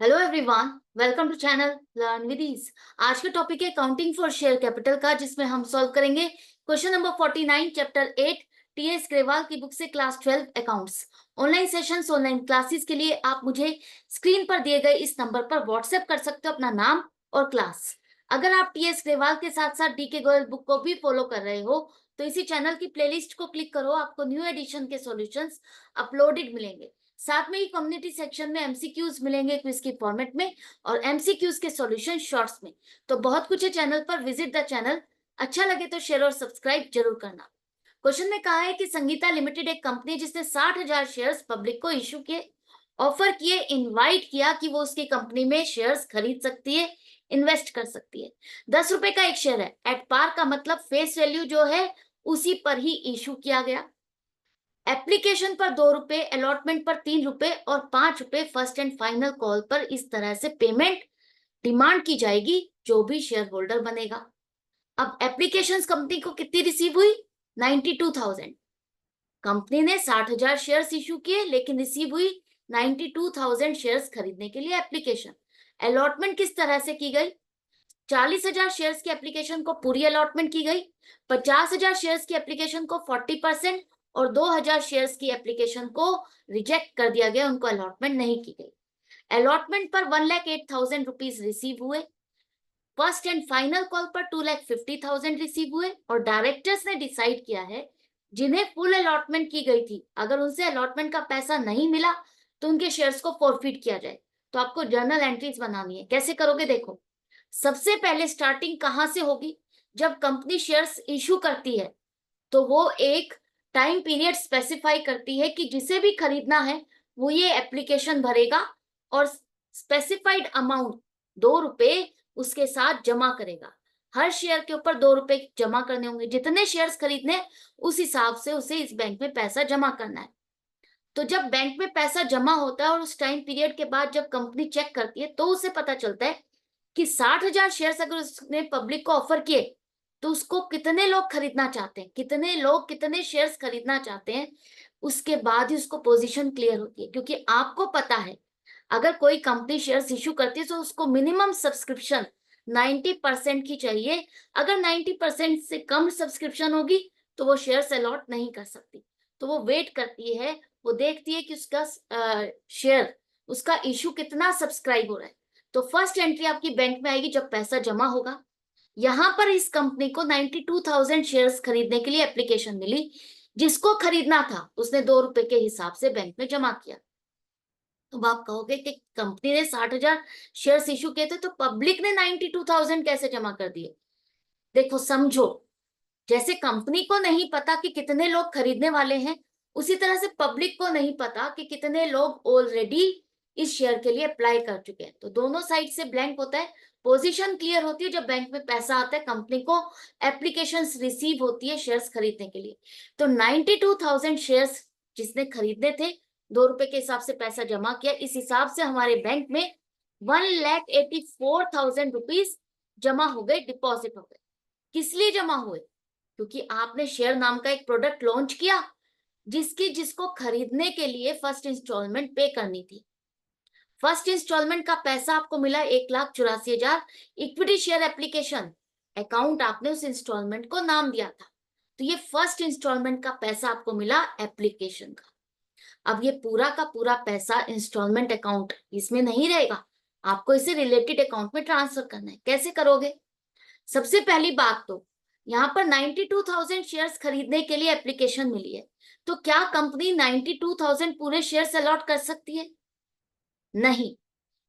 Hello everyone, welcome to channel learn with ease. आज का topic है काउंटिंग फॉर शेयर कैपिटल का, जिसमें हम सॉल्व करेंगे question number 49 chapter 8 TS Grewal की बुक से class 12 accounts. Online sessions, online classes के लिए आप मुझे स्क्रीन पर दिए गए इस नंबर पर व्हाट्सएप कर सकते हो अपना नाम और क्लास। अगर आप टीएस ग्रेवाल के साथ साथ डी के गोयल बुक को भी फॉलो कर रहे हो तो इसी चैनल की प्लेलिस्ट को क्लिक करो, आपको न्यू एडिशन के सॉल्यूशंस अपलोडेड मिलेंगे। साथ में ही कम्युनिटी सेक्शन में एमसीक्यूज मिलेंगे क्विज की फॉर्मेट में और एमसीक्यूज के सॉल्यूशन शॉर्ट्स में। तो बहुत कुछ है चैनल पर, विजिट द चैनल। अच्छा लगे तो शेयर और सब्सक्राइब जरूर करना। क्वेश्चन में कहा है कि संगीता लिमिटेड एक कंपनी जिसने 60,000 शेयर्स पब्लिक को इश्यू किए, ऑफर किए, इनवाइट किया कि वो उसकी कंपनी में शेयर्स खरीद सकती है, इन्वेस्ट कर सकती है। 10 रुपए का एक शेयर है, एट पार का मतलब फेस वैल्यू जो है उसी पर ही इश्यू किया गया। एप्लीकेशन पर 2 रुपए, अलॉटमेंट पर 3 रुपए और 5 रुपए फर्स्ट एंड फाइनल कॉल पर इस तरह से पेमेंट डिमांड की जाएगी जो भी शेयर होल्डर बनेगा। अब एप्लीकेशन कंपनी को कितनी रिसीव हुई? 92,000। कंपनी ने 60,000 शेयर्स इश्यू किए लेकिन रिसीव हुई 92,000 शेयर्स खरीदने के लिए एप्लीकेशन। अलॉटमेंट किस तरह से की गई? 40,000 शेयर्स की एप्लीकेशन को पूरी अलॉटमेंट की गई, 50,000 शेयर्स की एप्लीकेशन को 40% और 2,000 शेयर्स की एप्लीकेशन को रिजेक्ट कर दिया गया, उनको अलॉटमेंट नहीं की गई। अलॉटमेंट पर 1,08,000 रुपीज रिसीव हुए, फर्स्ट एंड फाइनल कॉल पर 2,50,000 रिसीव हुए और डायरेक्टर्स ने डिसाइड किया है जिन्हें फुल अलॉटमेंट की गई थी, अगर उनसे अलॉटमेंट का पैसा नहीं मिला तो उनके शेयर्स को फॉरफिट किया जाए। तो आपको जर्नल एंट्रीज बनानी है। कैसे करोगे? देखो, सबसे पहले स्टार्टिंग कहां से होगी? जब कंपनी शेयर्स इशू करती है तो वो एक टाइम पीरियड स्पेसिफाई करती है कि जिसे भी खरीदना है वो ये एप्लीकेशन भरेगा और स्पेसिफाइड अमाउंट 2 रुपए उसके साथ जमा करेगा। हर शेयर के ऊपर 2 रुपए जमा करने होंगे, जितने शेयर्स खरीदने उस हिसाब से उसे इस बैंक में पैसा जमा करना है। तो जब बैंक में पैसा जमा होता है और उस टाइम पीरियड के बाद जब कंपनी चेक करती है तो उसे पता चलता है कि 60,000 शेयर्स अगर उसने पब्लिक को ऑफर किए तो उसको कितने लोग खरीदना चाहते हैं, कितने लोग कितने शेयर्स खरीदना चाहते हैं, उसके बाद ही उसको पोजीशन क्लियर होती है। क्योंकि आपको पता है अगर कोई कंपनी शेयर्स इशू करती है तो उसको मिनिमम सब्सक्रिप्शन 90% की चाहिए। अगर 90% से कम सब्सक्रिप्शन होगी तो वो शेयर्स अलॉट नहीं कर सकती। तो वो वेट करती है, वो देखती है कि उसका शेयर, उसका इशू कितना सब्सक्राइब हो रहा है। तो फर्स्ट एंट्री आपकी बैंक में आएगी जब पैसा जमा होगा। यहां पर इस कंपनी को 92,000 शेयर्स खरीदने के लिए एप्लीकेशन मिली। जिसको खरीदना था उसने 2 रुपए के हिसाब से बैंक में जमा किया। तो आप कहोगे कि कंपनी ने 60,000 शेयर्स इशू किए थे तो पब्लिक ने 92,000 कैसे जमा कर दिए? देखो, समझो, जैसे कंपनी को नहीं पता कि कितने लोग खरीदने वाले हैं, उसी तरह से पब्लिक को नहीं पता कि कितने लोग ऑलरेडी इस शेयर के लिए अप्लाई कर चुके हैं। तो दोनों साइड से ब्लैंक होता है। पोजीशन क्लियर होती है जब बैंक में पैसा आता है, कंपनी को एप्लीकेशंस रिसीव होती है शेयर्स खरीदने के लिए। तो 92,000 शेयर्स जिसने खरीदने थे, 2 रुपए के हिसाब से पैसा जमा किया, इस हिसाब से हमारे बैंक में 1,84,000 रुपीज जमा हो गए, डिपॉजिट हो गए। किस लिए जमा हुए? क्योंकि आपने शेयर नाम का एक प्रोडक्ट लॉन्च किया जिसको खरीदने के लिए फर्स्ट इंस्टॉलमेंट पे करनी थी। फर्स्ट इंस्टॉलमेंट का पैसा आपको मिला 1,84,000। इक्विटी शेयर एप्लीकेशन अकाउंट आपने उस इंस्टॉलमेंट को नाम दिया था, तो ये फर्स्ट इंस्टॉलमेंट का पैसा आपको मिला एप्लीकेशन का। अब ये पूरा का पूरा पैसा इंस्टॉलमेंट अकाउंट इसमें नहीं रहेगा, आपको इसे रिलेटेड अकाउंट में ट्रांसफर करना है। कैसे करोगे? सबसे पहली बात तो यहाँ पर 92,000 शेयर्स खरीदने के लिए एप्लीकेशन मिली है, तो क्या कंपनी 92,000 पूरे शेयर्स अलॉट कर सकती है? नहीं।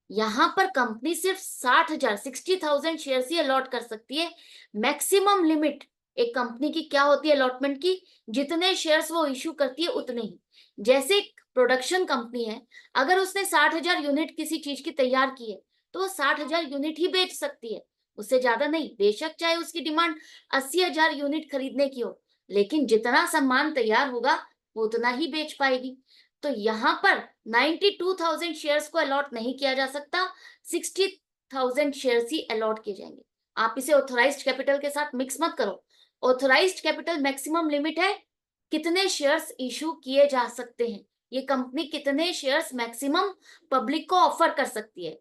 यहाँ पर कंपनी सिर्फ 60,000 60,000 शेयर्स ही अलॉट कर सकती है। मैक्सिमम लिमिट एक कंपनी की क्या होती है अलॉटमेंट की? जितने शेयर्स वो इश्यू करती है उतने ही। जैसे प्रोडक्शन कंपनी है, अगर उसने 60,000 यूनिट किसी चीज की तैयार की है तो वो 60,000 यूनिट ही बेच सकती है, उससे ज्यादा नहीं। बेशक चाहे उसकी डिमांड 80,000 यूनिट खरीदने की हो, लेकिन जितना सामान तैयार होगा वो उतना ही बेच पाएगी। तो यहाँ पर 92,000 शेयर्स को अलॉट नहीं किया जा सकता, 60,000 शेयर्स ही अलॉट किए जाएंगे। आप इसे ऑथोराइज्ड कैपिटल के साथ मिक्स मत करो। ऑथोराइज्ड कैपिटल मैक्सिमम लिमिट है कितने शेयर्स इशू किए जा सकते हैं, ये कंपनी कितने शेयर्स मैक्सिमम पब्लिक को ऑफर कर सकती है,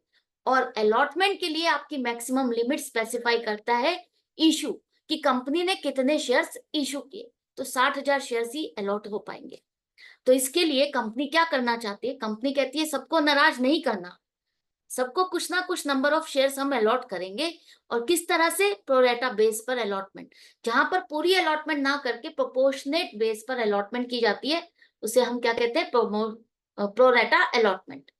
और अलॉटमेंट के लिए आपकी मैक्सिमम लिमिट स्पेसिफाई करता है इशू, कि कंपनी ने कितने शेयर्स इशू किए, तो 60,000 शेयर्स ही अलॉट हो पाएंगे। तो इसके लिए कंपनी क्या करना चाहती है, कंपनी कहती है सबको नाराज नहीं करना, सबको कुछ ना कुछ नंबर ऑफ शेयर्स हम अलॉट करेंगे, और किस तरह से, प्रोरेटा बेस पर अलॉटमेंट, जहां पर पूरी अलॉटमेंट ना करके प्रोपोर्शनेट बेस पर अलॉटमेंट की जाती है, उसे हम क्या कहते हैं, प्रोरेटा अलॉटमेंट।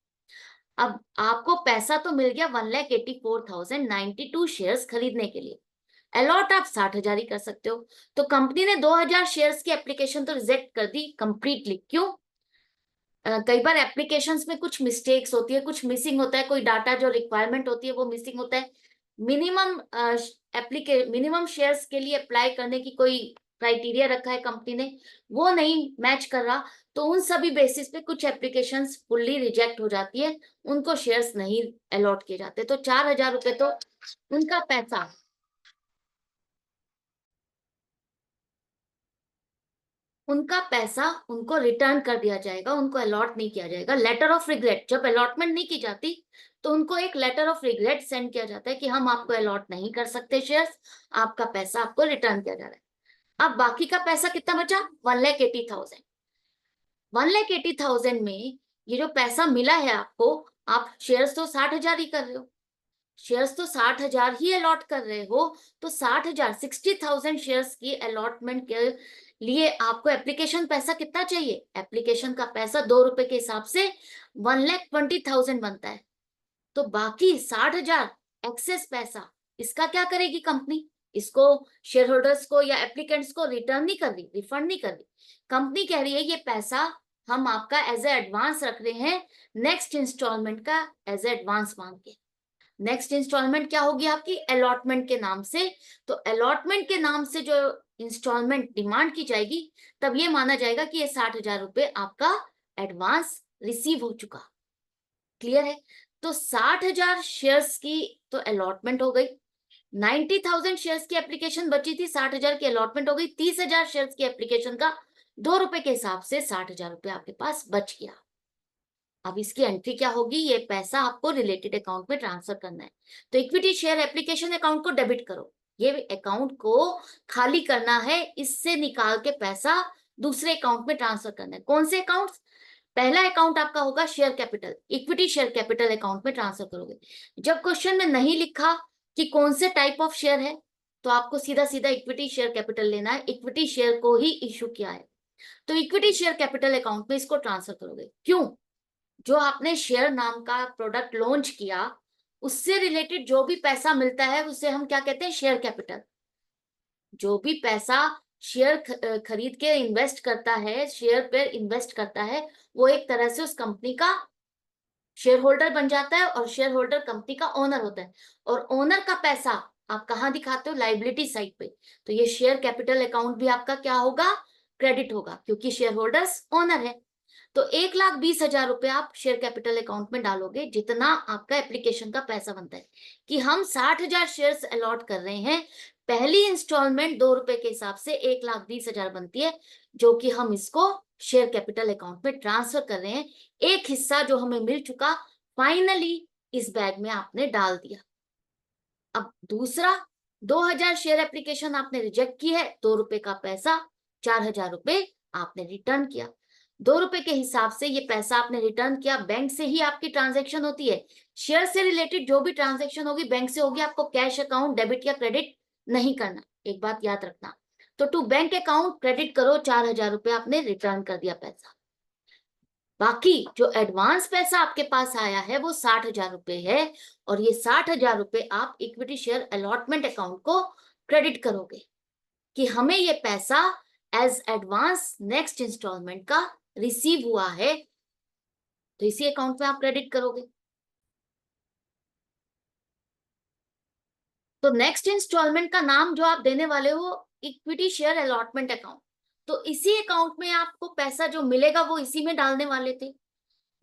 अब आपको पैसा तो मिल गया 1,84,092 शेयर्स खरीदने के लिए, अलॉट आप 60,000 ही कर सकते हो। तो कंपनी ने 2,000 शेयर्स की एप्लीकेशन तो रिजेक्ट कर दी कंप्लीटली। क्यों? कई बार एप्लीकेशंस में कुछ मिस्टेक्स होती है, कुछ मिसिंग होता है, कोई डाटा जो रिक्वायरमेंट होती है वो मिसिंग होता है, मिनिमम मिनिमम शेयर्स के लिए अप्लाई करने की कोई क्राइटेरिया रखा है कंपनी ने, वो नहीं मैच कर रहा, तो उन सभी बेसिस पे कुछ एप्लीकेशंस फुल्ली रिजेक्ट हो जाती है, उनको शेयर्स नहीं अलॉट किए जाते। तो 4,000 रुपए तो उनका पैसा, उनको रिटर्न कर दिया जाएगा, उनको अलॉट नहीं किया जाएगा। लेटर ऑफ रिग्रेट, जब अलॉटमेंट नहीं की जाती तो उनको एक लेटर ऑफ रिग्रेट सेंड किया जाता है कि हम आपको अलॉट नहीं कर सकते शेयर्स, आपका पैसा आपको रिटर्न किया जा रहा है। अब बाकी का पैसा कितना बचा, 1,80,000। 1,80,000 में ये जो पैसा मिला है आपको, आप शेयर्स तो 60,000 ही कर रहे हो, शेयर्स तो 60,000 ही अलॉट कर रहे हो, तो 60,000 60,000 शेयर्स की अलॉटमेंट के लिए आपको एप्लीकेशन पैसा कितना चाहिए, एप्लीकेशन का पैसा 2 रुपए के हिसाब से 1,20,000 बनता है। तो बाकी 60,000 एक्सेस पैसा, इसका क्या करेगी कंपनी, इसको शेयर होल्डर्स को या एप्लीकेंट्स को रिटर्न नहीं कर रही, रिफंड नहीं कर रही। कंपनी कह रही है ये पैसा हम आपका एज ए एडवांस रख रहे हैं, नेक्स्ट इंस्टॉलमेंट का एज ए एडवांस मांग के। नेक्स्ट इंस्टॉलमेंट क्या होगी आपकी, अलॉटमेंट के नाम से। तो अलॉटमेंट के नाम से जो इंस्टॉलमेंट डिमांड की जाएगी, तब ये माना जाएगा कि ये 60,000 रुपए आपका एडवांस रिसीव हो चुका। क्लियर है? तो 60,000 शेयर्स की तो अलॉटमेंट हो गई, 90,000 शेयर्स की एप्लीकेशन बची थी, 60,000 की अलॉटमेंट हो गई, 30,000 शेयर्स की एप्लीकेशन का 2 रुपए के हिसाब से 60,000 रुपए आपके पास बच गया। अब इसकी एंट्री क्या होगी, ये पैसा आपको रिलेटेड अकाउंट में ट्रांसफर करना है। तो इक्विटी शेयर एप्लीकेशन अकाउंट को डेबिट करो, ये अकाउंट को खाली करना है, इससे निकाल के पैसा दूसरे अकाउंट में ट्रांसफर करना है। कौन से अकाउंट? पहला अकाउंट आपका होगा share capital, equity share capital account में ट्रांसफर करोगे। जब क्वेश्चन में नहीं लिखा कि कौन से टाइप ऑफ शेयर है, तो आपको सीधा सीधा इक्विटी शेयर कैपिटल लेना है, इक्विटी शेयर को ही इश्यू किया है, तो इक्विटी शेयर कैपिटल अकाउंट में इसको ट्रांसफर करोगे। क्यों? जो आपने शेयर नाम का प्रोडक्ट लॉन्च किया, उससे रिलेटेड जो भी पैसा मिलता है उसे हम क्या कहते हैं, शेयर कैपिटल। जो भी पैसा शेयर खरीद के इन्वेस्ट करता है, शेयर पर इन्वेस्ट करता है, वो एक तरह से उस कंपनी का शेयर होल्डर बन जाता है, और शेयर होल्डर कंपनी का ओनर होता है, और ओनर का पैसा आप कहाँ दिखाते हो, लाइबिलिटी साइड पे। तो ये शेयर कैपिटल अकाउंट भी आपका क्या होगा, क्रेडिट होगा, क्योंकि शेयर होल्डर्स ओनर है। तो 1,20,000 रुपए आप शेयर कैपिटल अकाउंट में डालोगे, जितना आपका एप्लीकेशन का पैसा बनता है, कि हम 60,000 शेयर्स अलॉट कर रहे हैं, पहली इंस्टॉलमेंट 2 रुपए के हिसाब से 1,20,000 बनती है, जो कि हम इसको शेयर कैपिटल अकाउंट में ट्रांसफर कर रहे हैं। एक हिस्सा जो हमें मिल चुका, फाइनली इस बैग में आपने डाल दिया। अब दूसरा, 2,000 शेयर एप्लीकेशन आपने रिजेक्ट की है, 2 रुपए का पैसा, 4,000 रुपए आपने रिटर्न किया। 2 रुपए के हिसाब से ये पैसा आपने रिटर्न किया, बैंक से ही आपकी ट्रांजैक्शन होती है, शेयर से रिलेटेड जो भी ट्रांजैक्शन होगी बैंक से होगी, आपको कैश अकाउंट डेबिट या क्रेडिट नहीं करना, एक बात याद रखना। तो टू बैंक अकाउंट क्रेडिट करो, 4,000 रुपए आपने रिटर्न कर दिया पैसा। बाकी जो एडवांस पैसा आपके पास आया है वो 60,000 रुपए है, और ये 60,000 रुपए आप इक्विटी शेयर अलॉटमेंट अकाउंट को क्रेडिट करोगे, कि हमें ये पैसा एज एडवांस नेक्स्ट इंस्टॉलमेंट का रिसीव हुआ है, तो इसी अकाउंट में आप क्रेडिट करोगे। तो नेक्स्ट इंस्टॉलमेंट का नाम जो आप देने वाले हो, इक्विटी शेयर अलॉटमेंट अकाउंट, तो इसी अकाउंट में आपको पैसा जो मिलेगा वो इसी में डालने वाले थे।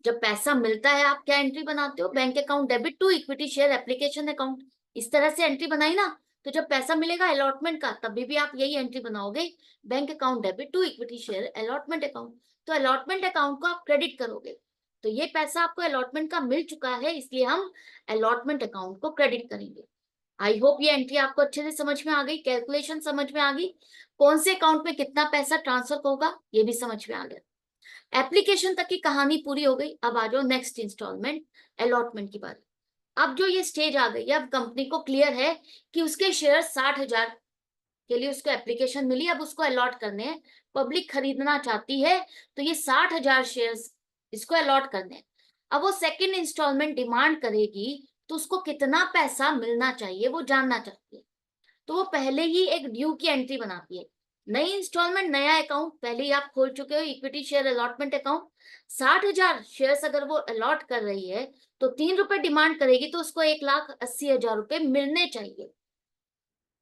जब पैसा मिलता है आप क्या एंट्री बनाते हो, bank account debit to equity share application account, इस तरह से एंट्री बनाई ना। तो जब पैसा मिलेगा अलॉटमेंट का, तभी भी आप यही एंट्री बनाओगे, bank account debit to equity share allotment account. तो अलॉटमेंट अकाउंट को आप क्रेडिट करोगे। तो ये पैसा आपको अलॉटमेंट का मिल चुका है, इसलिए हम अलॉटमेंट अकाउंट को क्रेडिट करेंगे। आई होप ये एंट्री आपको अच्छे से समझ में आ गई, कैलकुलेशन समझ में आ गई, कौन से अकाउंट में कितना पैसा ट्रांसफर होगा ये भी समझ में आ गया। एप्लीकेशन तक की कहानी पूरी हो गई। अब आ जाओ नेक्स्ट इंस्टॉलमेंट, अलॉटमेंट की बात। अब जो ये स्टेज आ गई, अब कंपनी को क्लियर है कि उसके शेयर 60,000 के लिए उसको एप्लीकेशन मिली, अब उसको अलॉट करने हैं, पब्लिक खरीदना चाहती है, तो ये 60,000 शेयर्स इसको अलॉट करने हैं। अब वो सेकंड इंस्टॉलमेंट डिमांड करेगी, तो उसको कितना पैसा मिलना चाहिए वो जानना चाहती है। तो वो पहले ही एक ड्यू की एंट्री बनाती है। नई इंस्टॉलमेंट, नया अकाउंट पहले ही आप खोल चुके हो, equity share allotment account. 60,000 shares अगर वो अलॉट कर रही है, तो 3 रुपए डिमांड करेगी, तो उसको 1,80,000 रुपए मिलने चाहिए।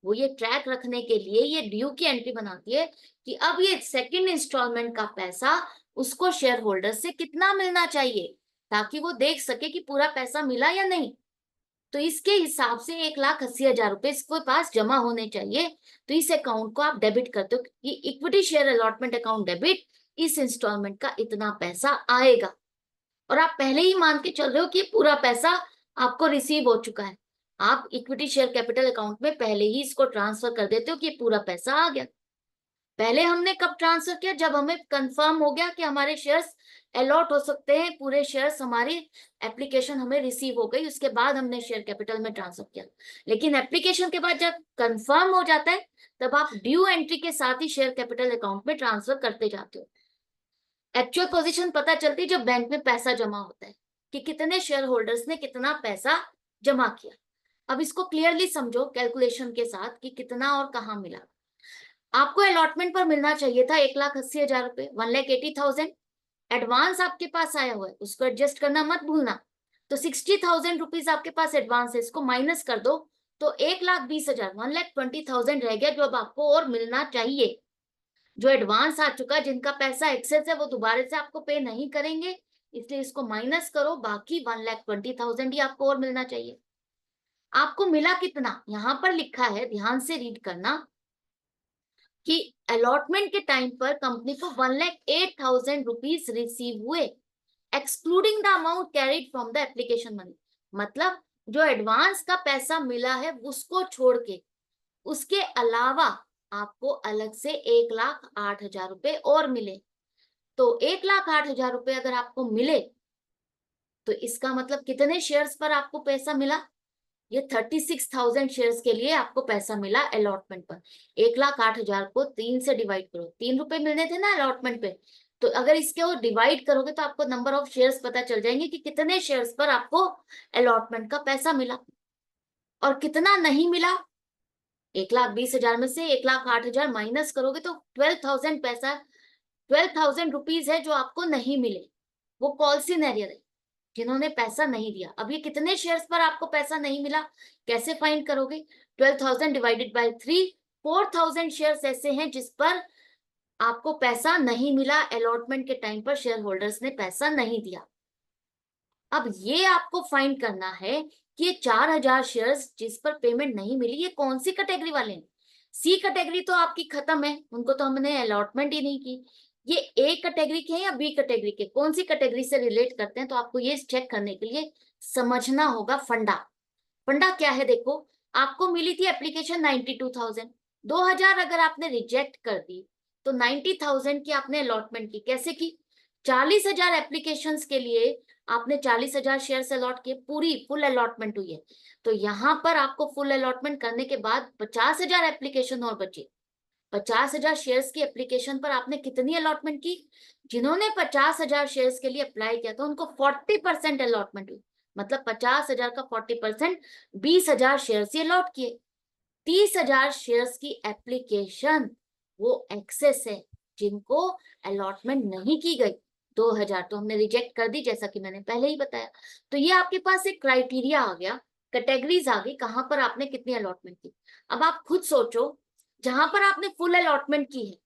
वो ये ट्रैक रखने के लिए ये ड्यू की एंट्री बनाती है कि अब ये सेकंड इंस्टॉलमेंट का पैसा उसको शेयर होल्डर से कितना मिलना चाहिए, ताकि वो देख सके कि पूरा पैसा मिला या नहीं। तो इसके हिसाब से 1,80,000 रुपए इसके पास जमा होने चाहिए। तो इस अकाउंट को आप डेबिट करते हो कि equity share allotment account debit, इस इंस्टॉलमेंट का इतना पैसा आएगा। और आप पहले ही मान के चल रहे हो कि पूरा पैसा आपको रिसीव हो चुका है। आप इक्विटी शेयर कैपिटल अकाउंट में पहले ही इसको ट्रांसफर कर देते हो कि पूरा पैसा आ गया। पहले हमने कब ट्रांसफर किया, जब हमें कंफर्म हो गया कि हमारे शेयर्स अलॉट हो सकते हैं, पूरे शेयर्स हमारी एप्लीकेशन हमें रिसीव हो गई, उसके बाद हमने शेयर कैपिटल में ट्रांसफर किया। लेकिन एप्लीकेशन के बाद जब कंफर्म हो जाता है, तब आप ड्यू एंट्री के साथ ही शेयर कैपिटल अकाउंट में ट्रांसफर करते जाते हो। एक्चुअल पोजीशन पता चलती है जब बैंक में पैसा जमा होता है कि कितने शेयर होल्डर्स ने कितना पैसा जमा किया। अब इसको क्लियरली समझो कैलकुलेशन के साथ कि कितना और कहाँ मिला। आपको अलॉटमेंट पर मिलना चाहिए था 1,80,000 रुपए, 1,80,000। एडवांस आपके पास आया हुआ है, उसको एडजस्ट करना मत भूलना। तो 60,000 रुपीज आपके पास एडवांस है, इसको माइनस कर दो, तो 1,20,000, 1,20,000 रह गया, जो अब आपको और मिलना चाहिए। जो एडवांस आ चुका है, जिनका पैसा एक्सेस है, वो दोबारा से आपको पे नहीं करेंगे, इसलिए इसको माइनस करो, बाकी 1,20,000 ही आपको और मिलना चाहिए। आपको मिला कितना, यहां पर लिखा है, ध्यान से रीड करना, कि अलॉटमेंट के टाइम पर कंपनी को 1,08,000 रुपीज रिसीव हुए, excluding the amount carried from the application money. मतलब जो एडवांस का पैसा मिला है उसको छोड़ के, उसके अलावा आपको अलग से 1,08,000 रुपए और मिले। तो 1,08,000 रुपए अगर आपको मिले, तो इसका मतलब कितने शेयर्स पर आपको पैसा मिला, ये 36,000 शेयर्स के लिए आपको पैसा मिला अलॉटमेंट पर। 1,08,000 को 3 से डिवाइड करो, 3 रुपए मिलने थे ना अलॉटमेंट पे, तो अगर इसके वो डिवाइड करोगे तो आपको नंबर ऑफ शेयर्स पता चल जाएंगे कि कितने शेयर्स पर आपको अलॉटमेंट का पैसा मिला और कितना नहीं मिला। 1,20,000 में से 1,08,000 माइनस करोगे तो 12,000 पैसा, 12,000 रुपीज है जो आपको नहीं मिले। वो कॉल सिनेरियो है, जिन्होंने पैसा नहीं दिया। अब ये कितने शेयर्स पर आपको पैसा नहीं मिला, कैसे फाइंड करोगे, 12,000 डिवाइडेड बाय 3, 4,000 शेयर्स ऐसे हैं जिस पर आपको पैसा नहीं मिला, अलॉटमेंट के टाइम पर शेयर होल्डर्स ने पैसा नहीं दिया। अब ये आपको फाइंड करना है कि ये 4,000 शेयर्स जिस पर पेमेंट नहीं मिली, ये कौन सी कैटेगरी वाले हैं। सी कैटेगरी तो आपकी खत्म है, उनको तो हमने अलॉटमेंट ही नहीं की। ये ए कैटेगरी के हैं या बी कैटेगरी के, कौन सी कैटेगरी से रिलेट करते हैं, तो आपको ये चेक करने के लिए समझना होगा फंडा। फंडा क्या है, देखो, आपको मिली थी एप्लीकेशन 92,000, 2,000 अगर आपने रिजेक्ट कर दी, तो 90,000 की आपने अलॉटमेंट की। कैसे की, 40,000 एप्लीकेशन के लिए आपने 40,000 शेयर अलॉट किए, पूरी फुल अलॉटमेंट हुई है। तो यहाँ पर आपको फुल अलॉटमेंट करने के बाद 50,000 एप्लीकेशन और बची। 50,000 शेयर्स की एप्लीकेशन पर आपने कितनी अलॉटमेंट की, जिन्होंने 50,000 शेयर्स के लिए अप्लाई किया था उनको 40% अलॉटमेंट हुई। मतलब 50,000 का 40%, 20,000 शेयर्स ही अलॉट किए। 30,000 शेयर्स की एप्लीकेशन वो एक्सेस है, जिनको अलॉटमेंट नहीं की गई। 2,000 तो हमने रिजेक्ट कर दी, जैसा कि मैंने पहले ही बताया। तो ये आपके पास एक क्राइटेरिया आ गया, कैटेगरीज आ गई, कहां पर आपने कितनी अलॉटमेंट की। अब आप खुद सोचो, जहां पर आपने फुल अलॉटमेंट की है,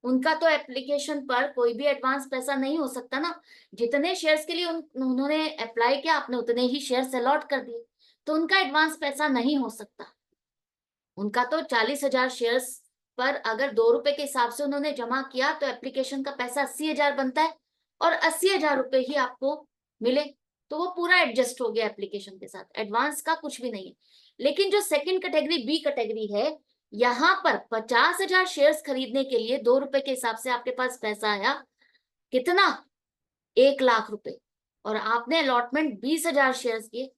उनका तो एप्लीकेशन पर कोई भी एडवांस पैसा नहीं हो सकता ना। जितने शेयर्स के लिए उन्होंने अप्लाई किया, आपने उतने ही शेयर्स अलॉट कर दिए, तो उनका एडवांस पैसा नहीं हो सकता। उनका तो 40,000 शेयर्स पर अगर 2 रुपए के हिसाब से उन्होंने जमा किया तो एप्लीकेशन का पैसा 80,000 बनता है और 80,000 रुपए ही आपको मिले, तो वो पूरा एडजस्ट हो गया एप्लीकेशन के साथ, एडवांस का कुछ भी नहीं है। लेकिन जो सेकंड कैटेगरी बी कैटेगरी है, यहाँ पर 50,000 शेयर्स खरीदने के लिए 2 रुपए के हिसाब से आपके पास पैसा आया, कितना, 1,00,000 रुपए, और आपने अलॉटमेंट 20,000 शेयर्स किए,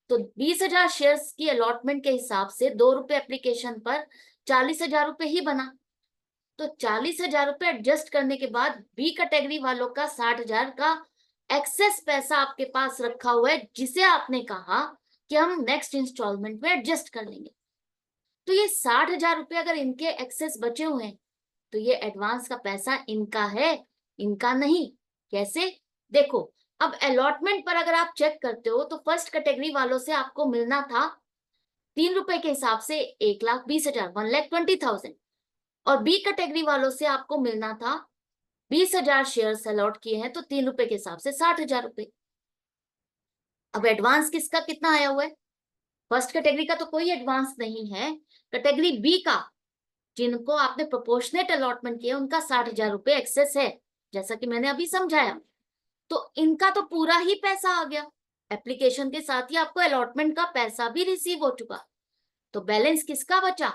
तो 20,000 शेयर्स की अलॉटमेंट के हिसाब से 2 रुपए एप्लीकेशन पर 40,000 रुपए ही बना। तो 40,000 रुपए एडजस्ट करने के बाद बी कैटेगरी वालों का 60,000 का एक्सेस पैसा आपके पास रखा हुआ है, जिसे आपने कहा कि हम नेक्स्ट इंस्टॉलमेंट में एडजस्ट कर लेंगे। तो ये 60,000 रुपए अगर इनके एक्सेस बचे हुए हैं तो ये एडवांस का पैसा इनका है, इनका नहीं। कैसे, देखो, अब अलॉटमेंट पर अगर आप चेक करते हो तो फर्स्ट कैटेगरी वालों से आपको मिलना था 3 रुपए के हिसाब से 1,20,000, 1,20,000, और बी कैटेगरी वालों से आपको मिलना था 20,000 शेयर्स अलॉट किए हैं तो 3 रुपए के हिसाब से 60,000 रुपए। अब एडवांस किसका कितना आया हुआ है, फर्स्ट कैटेगरी का तो कोई एडवांस नहीं है, कैटेगरी बी का जिनको आपने प्रोपोर्शनेट अलॉटमेंट किया उनका 60,000 रुपए एक्सेस है, जैसा कि मैंने अभी समझाया। तो इनका तो पूरा ही पैसा आ गया, एप्लीकेशन के साथ ही आपको अलॉटमेंट का पैसा भी रिसीव हो चुका। तो बैलेंस किसका बचा,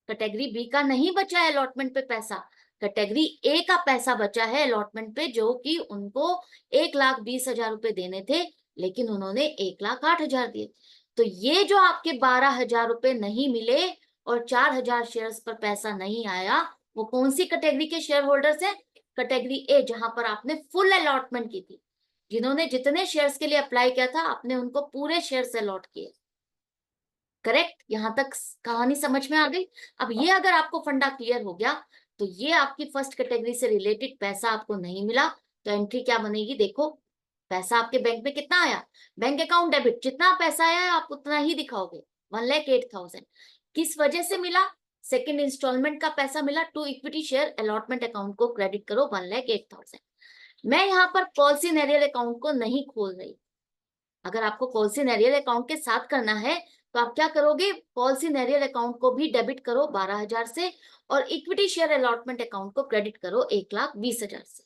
कैटेगरी बी का नहीं बचा है अलॉटमेंट पे पैसा, कैटेगरी ए का पैसा बचा है अलॉटमेंट पे, जो कि उनको 1,20,000 रुपए देने थे, लेकिन उन्होंने 1,08,000 दिए। तो ये जो आपके 12,000 रुपए नहीं मिले और 4,000 शेयर्स पर पैसा नहीं आया, वो कौन सी कैटेगरी के शेयर होल्डर्स है, कैटेगरी ए, जहां पर आपने फुल अलॉटमेंट की थी, जिन्होंने जितने शेयर्स के लिए अप्लाई किया था आपने उनको पूरे शेयर्स अलॉट किए। करेक्ट, यहां तक कहानी समझ में आ गई। अब ये अगर आपको फंडा क्लियर हो गया तो ये आपकी फर्स्ट कैटेगरी से रिलेटेड पैसा आपको नहीं मिला, तो एंट्री क्या बनेगी, देखो पैसा आपके बैंक में कितना आया, बैंक अकाउंट डेबिट, जितना पैसा आया आप उतना ही दिखाओगे, 1,08,000। किस वजह से मिला, सेकेंड इंस्टॉलमेंट का पैसा मिला, to equity share allotment account को क्रेडिट करो 1,08,000। मैं यहाँ पर कॉल सिनेरियल अकाउंट को नहीं खोल रही, अगर आपको कॉल सिनेरियल अकाउंट के साथ करना है तो आप क्या करोगे, कॉल सिनेरियल अकाउंट को भी डेबिट करो 12,000 से और इक्विटी शेयर अलॉटमेंट अकाउंट को क्रेडिट करो 1,20,000 से।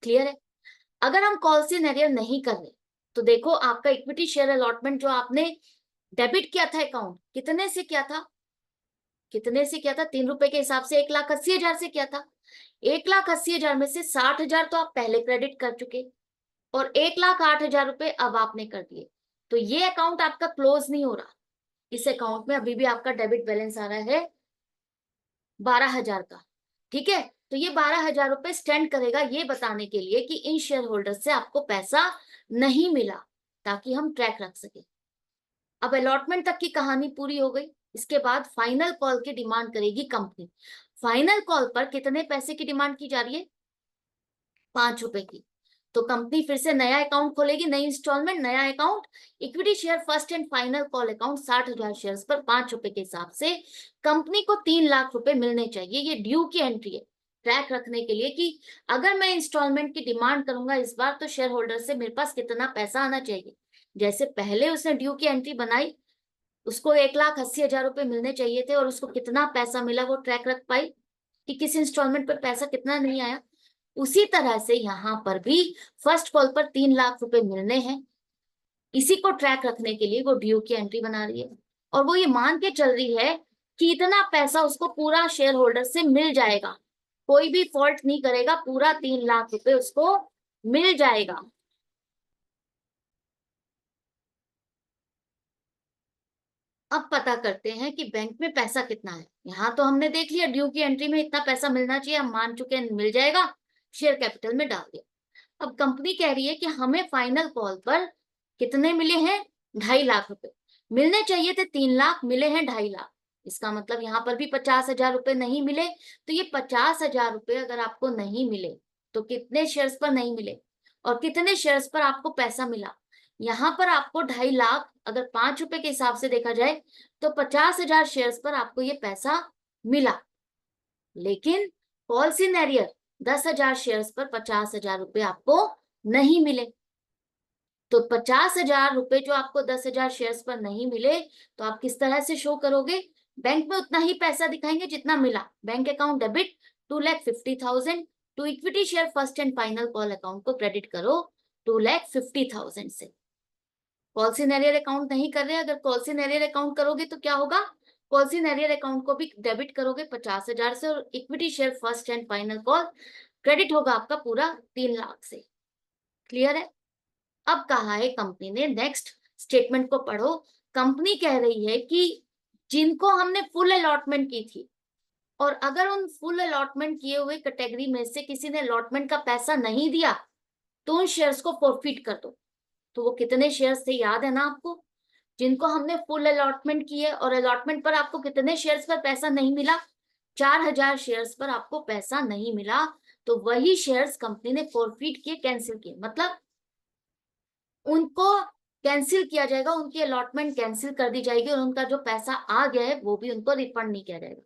क्लियर है। अगर हम कॉल सिनेरियल नहीं कर रहे तो देखो आपका इक्विटी शेयर अलॉटमेंट जो आपने डेबिट किया था अकाउंट, कितने से किया था, कितने से किया था, 3 रुपए के हिसाब से 1,80,000 से किया था। 1,80,000 में से 60,000 तो आप पहले क्रेडिट कर चुके और 1,08,000 रुपए अब आपने कर दिए, तो ये अकाउंट आपका क्लोज नहीं हो रहा, इस अकाउंट में अभी भी आपका डेबिट बैलेंस आ रहा है 12,000 का। ठीक है, तो ये 12,000 रुपए स्टैंड करेगा ये बताने के लिए कि इन शेयर होल्डर से आपको पैसा नहीं मिला, ताकि हम ट्रैक रख सके। अब अलॉटमेंट तक की कहानी पूरी हो गई, इसके बाद फाइनल कॉल की डिमांड करेगी कंपनी। फाइनल कॉल पर कितने पैसे की डिमांड की जा रही है, 5 रुपए की। तो कंपनी फिर से नया अकाउंट खोलेगी, नई इंस्टॉलमेंट, नया account, equity share first and final call account 60,000 shares पर 5 रुपए के हिसाब से कंपनी को 3,00,000 रुपए मिलने चाहिए। ये ड्यू की एंट्री है, ट्रैक रखने के लिए कि अगर मैं इंस्टॉलमेंट की डिमांड करूंगा इस बार तो शेयर होल्डर से मेरे पास कितना पैसा आना चाहिए। जैसे पहले उसने ड्यू की एंट्री बनाई, उसको 1,80,000 रुपए मिलने चाहिए थे और उसको कितना पैसा मिला वो ट्रैक रख पाई कि किस इंस्टॉलमेंट पर पैसा कितना नहीं आया। उसी तरह से यहाँ पर भी फर्स्ट कॉल पर 3,00,000 रुपए मिलने हैं, इसी को ट्रैक रखने के लिए वो ड्यू की एंट्री बना रही है और वो ये मान के चल रही है कि इतना पैसा उसको पूरा शेयर होल्डर से मिल जाएगा, कोई भी फॉल्ट नहीं करेगा, पूरा 3,00,000 रुपए उसको मिल जाएगा। अब पता करते हैं कि बैंक में पैसा कितना है। यहाँ तो हमने देख लिया ड्यू की एंट्री में इतना पैसा मिलना चाहिए, हम मान चुके हैं मिल जाएगा, शेयर कैपिटल में डाल दिया। अब कंपनी कह रही है कि हमें फाइनल कॉल पर कितने मिले हैं, 2,50,000 रुपए, मिलने चाहिए थे 3,00,000, मिले हैं 2,50,000। इसका मतलब यहाँ पर भी 50,000 रुपए नहीं मिले। तो ये 50,000 रुपए अगर आपको नहीं मिले तो कितने शेयर्स पर नहीं मिले और कितने शेयर्स पर आपको पैसा मिला। यहाँ पर आपको 2,50,000 अगर 5 रुपए के हिसाब से देखा जाए तो 50,000 शेयर्स पर आपको ये पैसा मिला, लेकिन कॉल सिनेरियो 10,000 शेयर्स पर 50,000 रुपए आपको नहीं मिले। तो 50,000 रुपए जो आपको 10,000 शेयर्स पर नहीं मिले तो आप किस तरह से शो करोगे, बैंक में उतना ही पैसा दिखाएंगे जितना मिला। Bank account debit 2,50,000 to equity share first and final call account को क्रेडिट करो 2,50,000 से। कॉल्स इन एरियर अकाउंट नहीं कर रहे, अगर कॉल्स इन एरियर अकाउंट करोगे तो क्या होगा, कॉल्स इन एरियर अकाउंट को भी डेबिट करोगे 50,000 से और equity share first and final call credit होगा आपका पूरा 3 लाख से। क्लियर है। अब कहा है कंपनी ने, नेक्स्ट स्टेटमेंट को पढ़ो। कंपनी कह रही है कि जिनको हमने फुल अलॉटमेंट की थी और अगर उन फुल अलॉटमेंट किए हुए कैटेगरी में से किसी ने अलॉटमेंट का पैसा नहीं दिया तो उन शेयर्स को फॉरफिट कर दो। तो वो कितने शेयर्स थे याद है ना आपको, जिनको हमने फुल अलॉटमेंट किए और अलॉटमेंट पर आपको कितने शेयर्स पर पैसा नहीं मिला, 4,000 शेयर्स पर आपको पैसा नहीं मिला, तो वही शेयर्स कंपनी ने फॉरफिट किए, कैंसिल किए, मतलब उनको कैंसिल किया जाएगा, उनकी अलॉटमेंट कैंसिल कर दी जाएगी और उनका जो पैसा आ गया है वो भी उनको रिफंड नहीं किया जाएगा।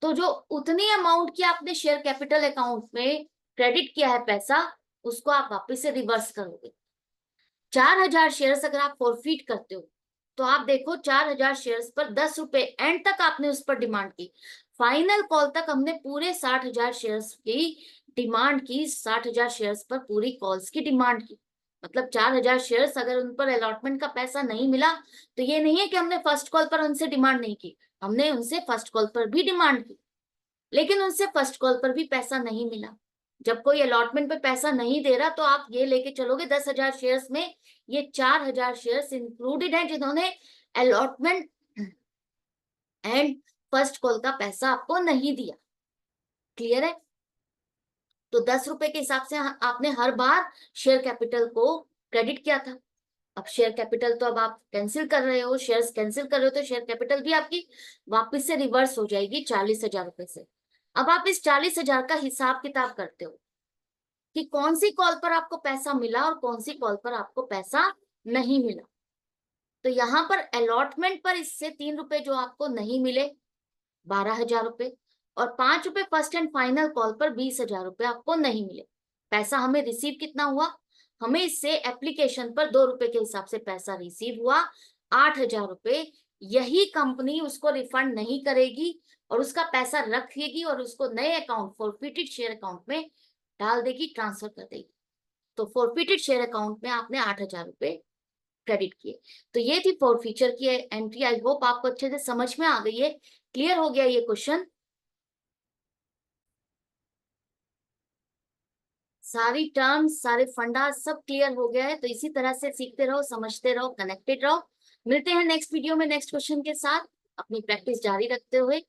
तो जो उतनी अमाउंट की आपने शेयर कैपिटल अकाउंट में क्रेडिट किया है पैसा, उसको आप वापस से रिवर्स करोगे। 4,000 शेयर्स अगर आप फॉरफिट करते हो तो आप देखो 4,000 शेयर्स पर 10 रुपए एंड तक आपने उस पर डिमांड की, फाइनल कॉल तक हमने पूरे 60,000 शेयर्स की डिमांड की, 60,000 शेयर्स पर पूरी कॉल्स की डिमांड की। मतलब 4,000 शेयर्स अगर उन पर अलॉटमेंट का पैसा नहीं मिला तो ये नहीं है कि हमने फर्स्ट कॉल पर उनसे डिमांड नहीं की, हमने उनसे फर्स्ट कॉल पर भी डिमांड की, लेकिन उनसे फर्स्ट कॉल पर भी पैसा नहीं मिला। जब कोई अलॉटमेंट पे पैसा नहीं दे रहा तो आप ये लेके चलोगे 10,000 शेयर्स में ये 4,000 शेयर्स इंक्लूडेड हैं जिन्होंने अलॉटमेंट एंड फर्स्ट कॉल का पैसा आपको नहीं दिया। क्लियर है। तो 10 रुपए के हिसाब से आपने हर बार शेयर कैपिटल को क्रेडिट किया था। अब शेयर कैपिटल तो अब आप कैंसिल कर रहे हो, शेयर्स कैंसिल कर रहे हो, तो शेयर कैपिटल भी आपकी वापस से रिवर्स हो जाएगी 40,000 रुपए से। अब आप इस 40,000 का हिसाब किताब करते हो कि कौन सी कॉल पर आपको पैसा मिला और कौन सी कॉल पर आपको पैसा नहीं मिला। तो यहाँ पर अलॉटमेंट पर इससे 3 रुपए जो आपको नहीं मिले 12,000 रुपए, और 5 रुपए फर्स्ट एंड फाइनल कॉल पर 20,000 रुपए आपको नहीं मिले। पैसा हमें रिसीव कितना हुआ, हमें इससे एप्लीकेशन पर 2 रुपए के हिसाब से पैसा रिसीव हुआ 8,000 रुपए। यही कंपनी उसको रिफंड नहीं करेगी और उसका पैसा रखेगी और उसको नए अकाउंट फॉरफिटेड शेयर अकाउंट में डाल देगी, ट्रांसफर कर देगी। तो फॉरफिटेड शेयर अकाउंट में आपने 8,000 रुपए क्रेडिट किए। तो ये थी फॉरफीचर की एंट्री। आई होप आपको अच्छे से समझ में आ गई है, क्लियर हो गया ये क्वेश्चन। सारी टर्म्स सारे फंडा सब क्लियर हो गया है। तो इसी तरह से सीखते रहो, समझते रहो, कनेक्टेड रहो। मिलते हैं नेक्स्ट वीडियो में नेक्स्ट क्वेश्चन के साथ। अपनी प्रैक्टिस जारी रखते हुए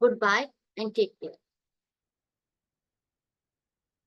goodbye and take care.